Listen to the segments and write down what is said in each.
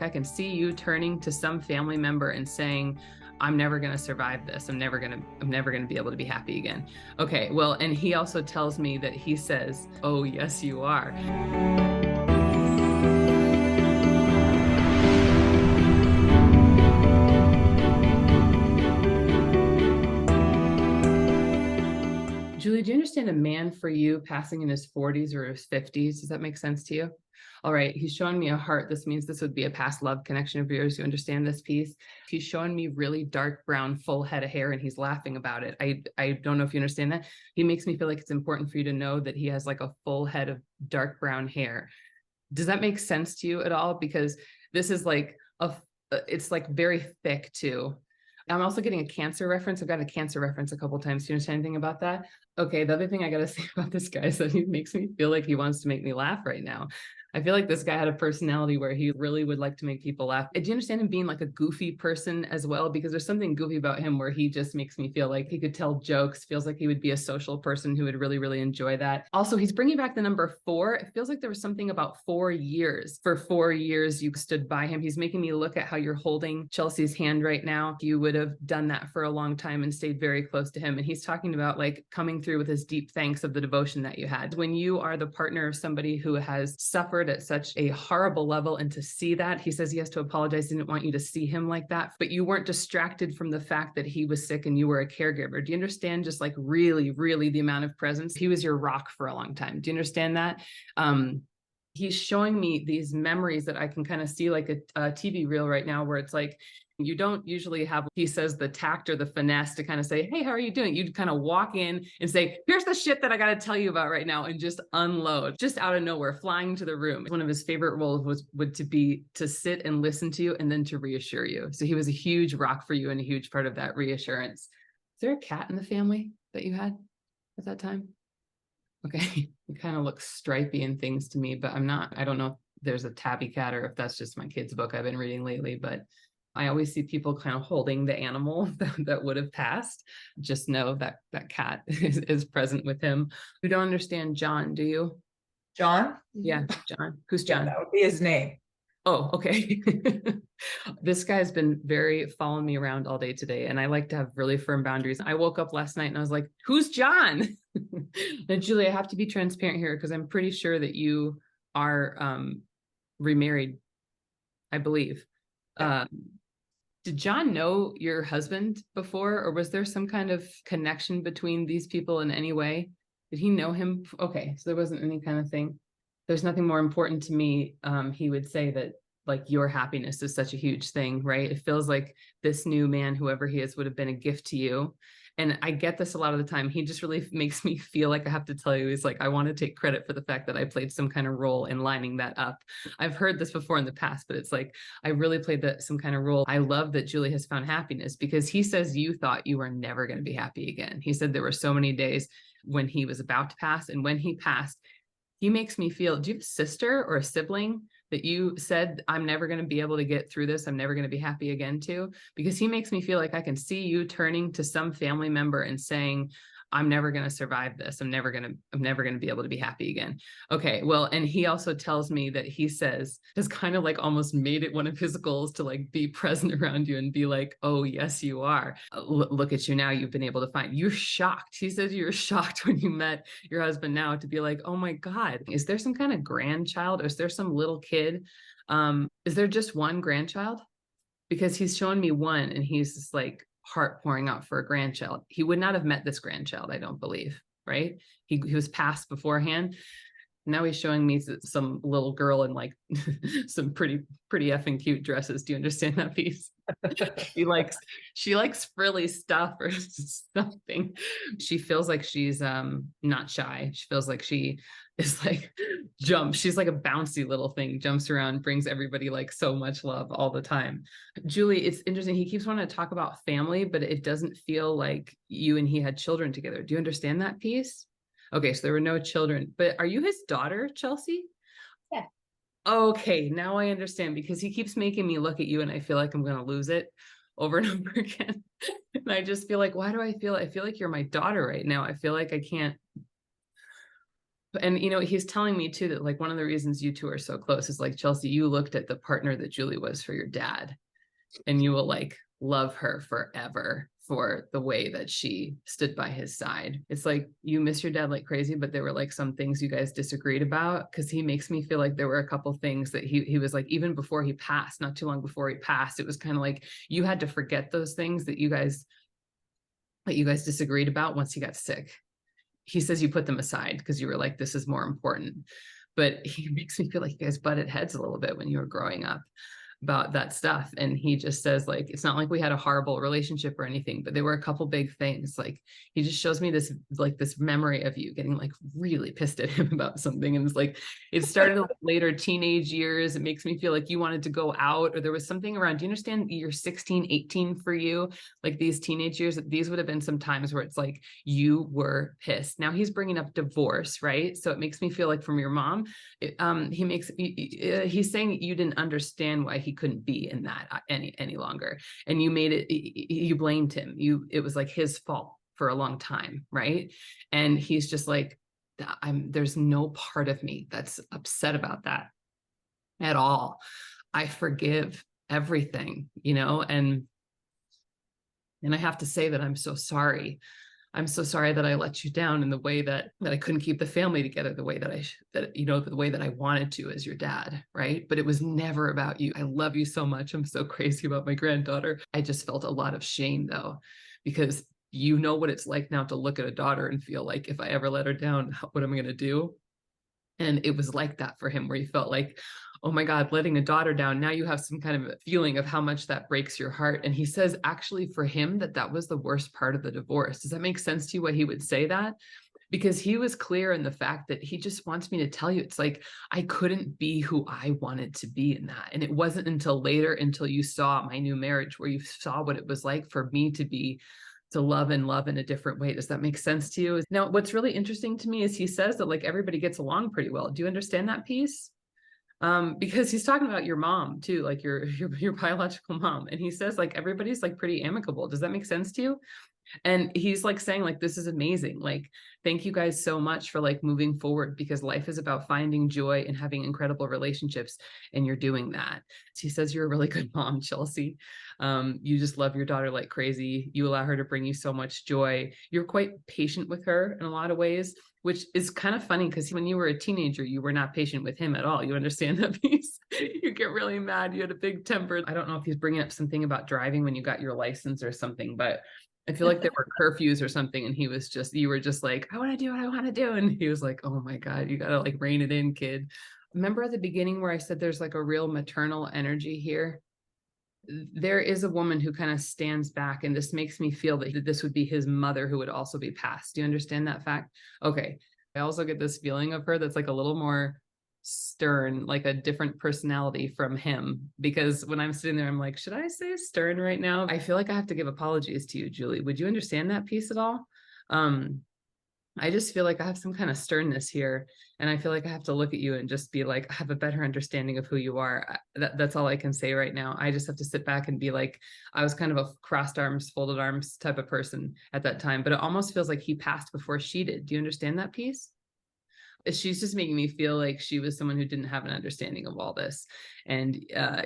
I can see you turning to some family member and saying, I'm never going to survive this. I'm never going to be able to be happy again. Okay. Well, and he also tells me that he says, oh, yes, you are. Julie, do you understand a man for you passing in his 40s or his 50s? Does that make sense to you? All right. He's showing me a heart. This means this would be a past love connection of yours. You understand this piece? He's showing me really dark brown, full head of hair, and he's laughing about it. I don't know if you understand that. He makes me feel like it's important for you to know that he has like a full head of dark brown hair. Does that make sense to you at all? Because this is like it's like very thick too. I'm also getting a cancer reference. I've got a cancer reference a couple of times. Do you understand anything about that? Okay, the other thing I got to say about this guy is that he makes me feel like he wants to make me laugh right now. I feel like this guy had a personality where he really would like to make people laugh. Do you understand him being like a goofy person as well? Because there's something goofy about him where he just makes me feel like he could tell jokes, feels like he would be a social person who would really, really enjoy that. Also, he's bringing back the number 4. It feels like there was something about 4 years. For 4 years, you stood by him. He's making me look at how you're holding Chelsea's hand right now. You would have done that for a long time and stayed very close to him. And he's talking about like coming through with his deep thanks of the devotion that you had. When you are the partner of somebody who has suffered at such a horrible level, and to see that, he says he has to apologize. He didn't want you to see him like that, but you weren't distracted from the fact that he was sick and you were a caregiver. Do you understand just like really, really the amount of presence? He was your rock for a long time. Do you understand that? He's showing me these memories that I can kind of see like a TV reel right now where it's like, you don't usually have, he says, the tact or the finesse to kind of say, hey, how are you doing? You'd kind of walk in and say, here's the shit that I got to tell you about right now, and just unload, just out of nowhere, flying to the room. One of his favorite roles would be to sit and listen to you and then to reassure you. So he was a huge rock for you and a huge part of that reassurance. Is there a cat in the family that you had at that time? Okay. It kind of looks stripy and things to me, but I don't know if there's a tabby cat or if that's just my kid's book I've been reading lately, but I always see people kind of holding the animal that would have passed. Just know that that cat is present with him. You don't understand John, do you? John? Yeah, John. Who's Yeah, John? that would be his name. Oh, okay. This guy's been very following me around all day today, and I like to have really firm boundaries. I woke up last night and I was like, who's John? Now, Julie, I have to be transparent here because I'm pretty sure that you are remarried, I believe. Did John know your husband before, or was there some kind of connection between these people in any way? Did he know him? Okay, so there wasn't any kind of thing. There's nothing more important to me. He would say that like your happiness is such a huge thing, right? It feels like this new man, whoever he is, would have been a gift to you. And I get this a lot of the time. He just really makes me feel like I have to tell you, he's like, I want to take credit for the fact that I played some kind of role in lining that up. I've heard this before in the past, but it's like, I really played some kind of role. I love that Julie has found happiness because he says you thought you were never going to be happy again. He said there were so many days when he was about to pass, and when he passed, he makes me feel, do you have a sister or a sibling that you said, I'm never going to be able to get through this, I'm never going to be happy again to? Because he makes me feel like I can see you turning to some family member and saying, I'm never going to survive this. I'm never going to be able to be happy again. Okay. Well, and he also tells me that he says has kind of like almost made it one of his goals to like be present around you and be like, oh, yes, you are. Look at you now. You've been able to you're shocked. He says you're shocked when you met your husband now to be like, oh my God, is there some kind of grandchild? Or is there some little kid? Is there just one grandchild? Because he's showing me one and he's just like, heart pouring out for a grandchild. He would not have met this grandchild, I don't believe, right? He was passed beforehand. Now he's showing me some little girl in like some pretty effing cute dresses. Do you understand that piece? she likes frilly stuff or something. She feels like she's not shy. She feels like she is like jumps. She's like a bouncy little thing, jumps around, brings everybody like so much love all the time. Julie, it's interesting. He keeps wanting to talk about family, but it doesn't feel like you and he had children together. Do you understand that piece? Okay, so there were no children, but are you his daughter, Chelsea? Yeah. Okay, now I understand because he keeps making me look at you and I feel like I'm going to lose it over and over again. And I just feel like, why do I feel like you're my daughter right now? I feel like I can't. And, he's telling me too that like one of the reasons you two are so close is like, Chelsea, you looked at the partner that Julie was for your dad, and you will like love her forever for the way that she stood by his side. It's like you miss your dad like crazy, but there were like some things you guys disagreed about, because he makes me feel like there were a couple things that he was like, even before he passed, not too long before he passed, it was kind of like you had to forget those things that you guys disagreed about once he got sick. He says you put them aside because you were like, this is more important. But he makes me feel like you guys butted heads a little bit when you were growing up about that stuff. And he just says like, it's not like we had a horrible relationship or anything, but there were a couple big things. Like he just shows me this, like this memory of you getting like really pissed at him about something. And it's like, it started like later teenage years. It makes me feel like you wanted to go out, or there was something around, do you understand, you're 16, 18 for you, like these teenage years, these would have been some times where it's like you were pissed. Now he's bringing up divorce, right? So it makes me feel like from your mom, he's saying you didn't understand why he couldn't be in that any longer, and you made it, you blamed him, it was like his fault for a long time, right? And he's just like, there's no part of me that's upset about that at all. I forgive everything, and I have to say that I'm so sorry. I'm so sorry that I let you down in the way that I couldn't keep the family together the way that the way that I wanted to as your dad, right? But it was never about you. I love you so much. I'm so crazy about my granddaughter. I just felt a lot of shame though, because you know what it's like now to look at a daughter and feel like, if I ever let her down, what am I going to do? And it was like that for him, where he felt like, oh my God, letting a daughter down. Now you have some kind of feeling of how much that breaks your heart. And he says, actually, for him, that was the worst part of the divorce. Does that make sense to you, why he would say that? Because he was clear in the fact that he just wants me to tell you, it's like, I couldn't be who I wanted to be in that. And it wasn't until later, until you saw my new marriage, where you saw what it was like for me to love and love in a different way. Does that make sense to you? Now, what's really interesting to me is he says that like everybody gets along pretty well. Do you understand that piece? Because he's talking about your mom too, like your biological mom. And he says like everybody's like pretty amicable. Does that make sense to you? And he's like saying like, this is amazing. Like, thank you guys so much for like moving forward, because life is about finding joy and having incredible relationships. And you're doing that. So he says, you're a really good mom, Chelsea. You just love your daughter like crazy. You allow her to bring you so much joy. You're quite patient with her in a lot of ways, which is kind of funny, because when you were a teenager, you were not patient with him at all. You understand that piece? You get really mad. You had a big temper. I don't know if he's bringing up something about driving when you got your license or something, but I feel like there were curfews or something, and you were just like, I want to do what I want to do. And he was like, oh my God, you got to like rein it in, kid. Remember at the beginning where I said there's like a real maternal energy here? There is a woman who kind of stands back, and this makes me feel that this would be his mother, who would also be passed. Do you understand that fact? Okay. I also get this feeling of her that's like a little more stern, like a different personality from him, because when I'm sitting there, I'm like, should I say stern right now? I feel like I have to give apologies to you, Julie. Would you understand that piece at all? I just feel like I have some kind of sternness here, and I feel like I have to look at you and just be like, I have a better understanding of who you are. That's all I can say right now. I just have to sit back and be like, I was kind of a crossed arms, folded arms type of person at that time, but it almost feels like he passed before she did. Do you understand that piece? She's just making me feel like she was someone who didn't have an understanding of all this. And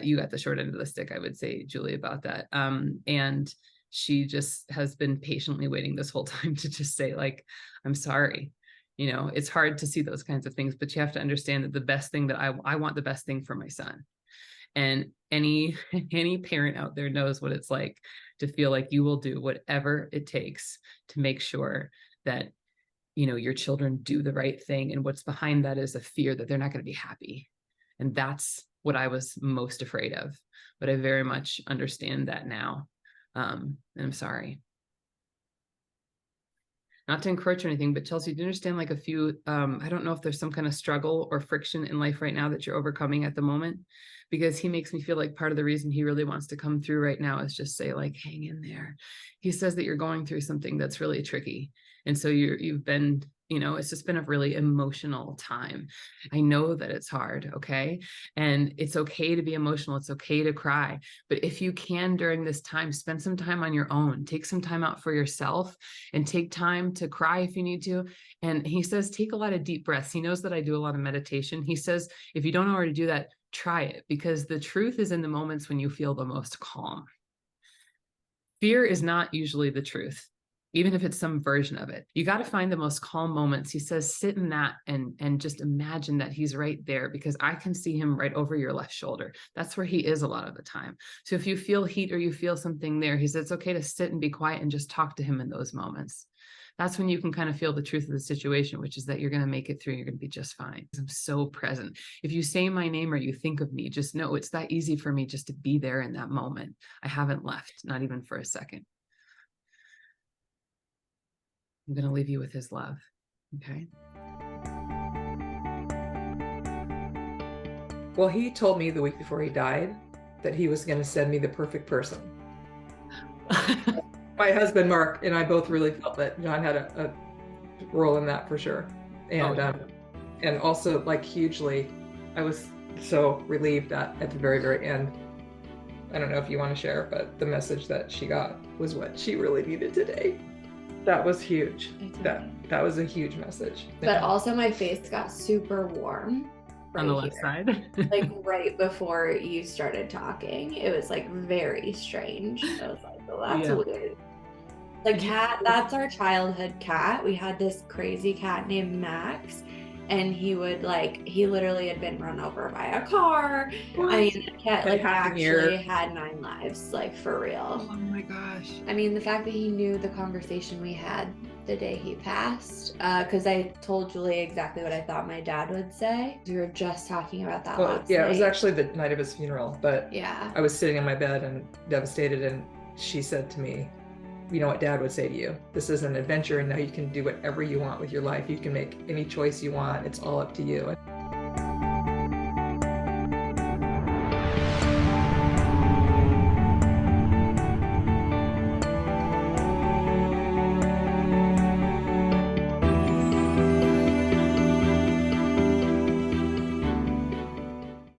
you got the short end of the stick, I would say, Julie, about that. And she just has been patiently waiting this whole time to just say like, I'm sorry. It's hard to see those kinds of things, but you have to understand that the best thing that I want the best thing for my son. And any parent out there knows what it's like to feel like you will do whatever it takes to make sure that your children do the right thing. And what's behind that is a fear that they're not going to be happy. And that's what I was most afraid of. But I very much understand that now. And I'm sorry. Not to encroach or anything, but Chelsea, do you understand like a few, I don't know if there's some kind of struggle or friction in life right now that you're overcoming at the moment, because he makes me feel like part of the reason he really wants to come through right now is just say like, hang in there. He says that you're going through something that's really tricky. And so you've been It's just been a really emotional time. I know that it's hard. Okay. And it's okay to be emotional. It's okay to cry. But if you can during this time, spend some time on your own, take some time out for yourself and take time to cry if you need to. And he says, take a lot of deep breaths. He knows that I do a lot of meditation. He says, if you don't know how to do that, try it, because the truth is in the moments when you feel the most calm. Fear is not usually the truth, even if it's some version of it. You got to find the most calm moments. He says, sit in that and just imagine that he's right there, because I can see him right over your left shoulder. That's where he is a lot of the time. So if you feel heat or you feel something there, he says it's okay to sit and be quiet and just talk to him in those moments. That's when you can kind of feel the truth of the situation, which is that you're going to make it through. You're going to be just fine. I'm so present. If you say my name or you think of me, just know it's that easy for me just to be there in that moment. I haven't left, not even for a second. I'm going to leave you with his love. Okay. Well, he told me the week before he died that he was going to send me the perfect person. My husband, Mark, and I both really felt that John had a role in that for sure. And, and also like hugely, I was so relieved that at the very, very end, I don't know if you want to share, but the message that she got was what she really needed today. That was huge. That was a huge message. But also my face got super warm. On the left side. Like right before you started talking. It was like very strange. I was like, oh, that's weird. The cat, that's our childhood cat. We had this crazy cat named Max, and he literally had been run over by a car. What? I mean, the cat actually had 9 lives, like for real. Oh my gosh. I mean, the fact that he knew the conversation we had the day he passed, because I told Julie exactly what I thought my dad would say. We were just talking about that last night. It was actually the night of his funeral, but yeah, I was sitting in my bed and devastated, and she said to me, you know what Dad would say to you, this is an adventure and now you can do whatever you want with your life. You can make any choice you want. It's all up to you.